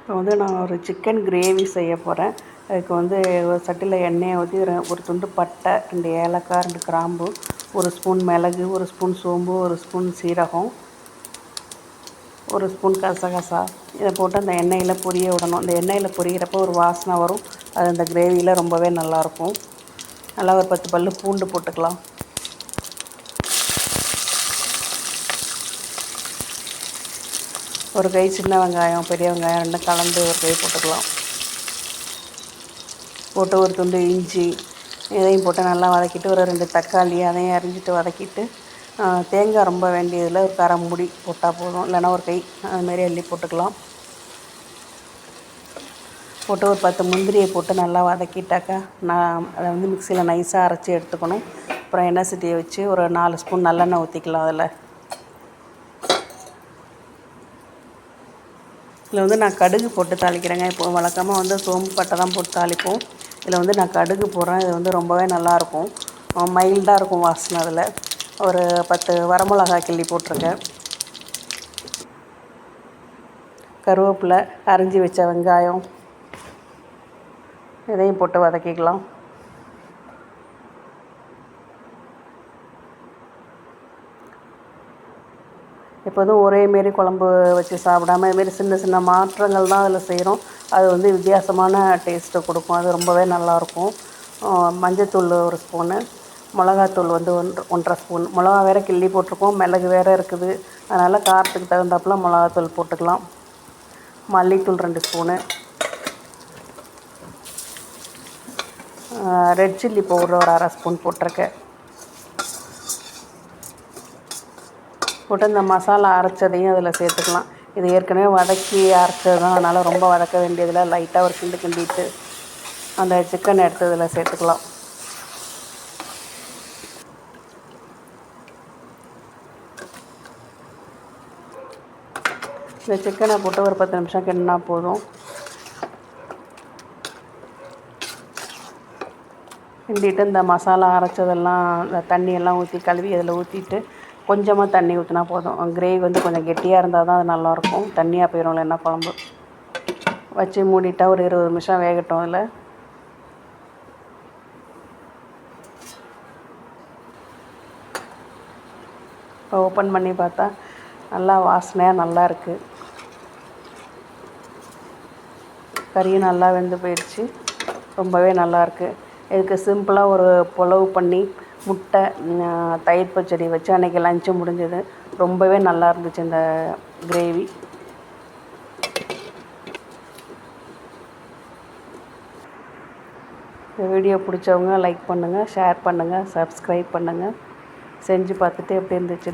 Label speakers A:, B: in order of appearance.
A: இப்போ வந்து நான் ஒரு சிக்கன் கிரேவி செய்ய போகிறேன். அதுக்கு வந்து ஒரு சட்டியில் எண்ணெயை ஊற்றி ஒரு துண்டு பட்டை, 2 ஏலக்காய், 2 கிராம்பு, 1 ஸ்பூன் மிளகு, 1 ஸ்பூன் சோம்பு, 1 ஸ்பூன் சீரகம், 1 ஸ்பூன் கசகசா இதை போட்டு அந்த எண்ணெயில் பொரிய விடணும். அந்த எண்ணெயில் பொரியிறப்போ ஒரு வாசனை வரும். அது அந்த கிரேவியில் ரொம்பவே நல்லாயிருக்கும். நல்லா ஒரு 10 பல்லு பூண்டு போட்டுக்கலாம். ஒரு கை சின்ன வெங்காயம், பெரிய வெங்காயம் ரெண்டும் கலந்து ஒரு கை போட்டுக்கலாம். போட்டு ஒரு துண்டு இஞ்சி இதையும் போட்டு நல்லா வதக்கிட்டு, ஒரு 2 தக்காளி அதையும் அரிஞ்சிட்டு வதக்கிட்டு, தேங்காய் ரொம்ப வேண்டியதில் ஒரு கரை மூடி போட்டால் போதும், இல்லைன்னா ஒரு கை அதுமாரி அள்ளி போட்டுக்கலாம். போட்டு ஒரு 10 முந்திரியை போட்டு நல்லா வதக்கிட்டாக்கா அதை வந்து மிக்சியில் நைஸாக அரைச்சி எடுத்துக்கணும். அப்புறம் எண்ணெய் சட்டியை வச்சு ஒரு 4 ஸ்பூன் நல்லெண்ணெய் ஊற்றிக்கலாம். இதில் வந்து நான் கடுகு போட்டு தாளிக்கிறேங்க. இப்போ வழக்கமாக வந்து சோம்பு பட்டை தான் போட்டு தாளிப்போம். இதில் வந்து நான் கடுகு போடுறேன். இது வந்து ரொம்பவே நல்லாயிருக்கும். மைல்டாக இருக்கும் வாசனை. அதில் ஒரு 10 வரமிளகாய் கிள்ளி போட்டிருக்கேன். கருவேப்பிலை, அரிஞ்சு வச்ச வெங்காயம் இதையும் போட்டு வதக்கிக்கலாம். எப்போதும் ஒரே மாரி குழம்பு வச்சு சாப்பிடாம இதுமாரி சின்ன சின்ன மாற்றங்கள் தான் அதில் செய்கிறோம். அது வந்து வித்தியாசமான டேஸ்ட்டை கொடுக்கும். அது ரொம்பவே நல்லாயிருக்கும். மஞ்சத்தூள் 1 ஸ்பூனு, மிளகாத்தூள் வந்து 1.5 ஸ்பூன். மிளகா வேறு கிள்ளி போட்டிருக்கோம், மிளகு வேறு இருக்குது. அதனால் காரத்துக்கு தகுந்தாப்புல மிளகாத்தூள் போட்டுக்கலாம். மல்லித்தூள் 2 ஸ்பூனு, ரெட் சில்லி பவுடர் ஒரு 1/2 ஸ்பூன் போட்டிருக்கேன். போட்டு இந்த மசாலா அரைச்சதையும் அதில் சேர்த்துக்கலாம். இது ஏற்கனவே வதக்கி அரைச்சது தான், அதனால் ரொம்ப வதக்க வேண்டியதில் லைட்டாக ஒரு கிண்டிட்டு அந்த சிக்கன் எடுத்து இதில் சேர்த்துக்கலாம். இந்த சிக்கனை போட்டு ஒரு 10 நிமிஷம் கிண்டினா போதும். கிண்டிட்டு இந்த மசாலா அரைச்சதெல்லாம் இந்த தண்ணியெல்லாம் ஊற்றி கழுவி அதில் ஊற்றிட்டு கொஞ்சமாக தண்ணி ஊற்றினா போதும். கிரேவி வந்து கொஞ்சம் கெட்டியாக இருந்தால் தான் அது நல்லாயிருக்கும். தண்ணியாக போயிடும் இல்லைன்னா குழம்பு. வச்சு மூடிட்டால் ஒரு 20 நிமிஷம் வேகட்டும். அதில் இப்போ ஓப்பன் பண்ணி பார்த்தா நல்லா வாசனையாக நல்லா இருக்குது. கறியும் நல்லா வெந்து போயிடுச்சு. ரொம்பவே நல்லாயிருக்கு. இதுக்கு சிம்பிளாக ஒரு புலவு பண்ணி முட்டை, தயிர் பச்சடி வச்சு அன்றைக்கி லஞ்சு முடிஞ்சது. ரொம்பவே நல்லா இருந்துச்சு இந்த கிரேவி. இந்த வீடியோ பிடிச்சவங்க லைக் பண்ணுங்கள், ஷேர் பண்ணுங்கள், சப்ஸ்கிரைப் பண்ணுங்கள். செஞ்சு பார்த்துட்டு எப்படி இருந்துச்சுன்னு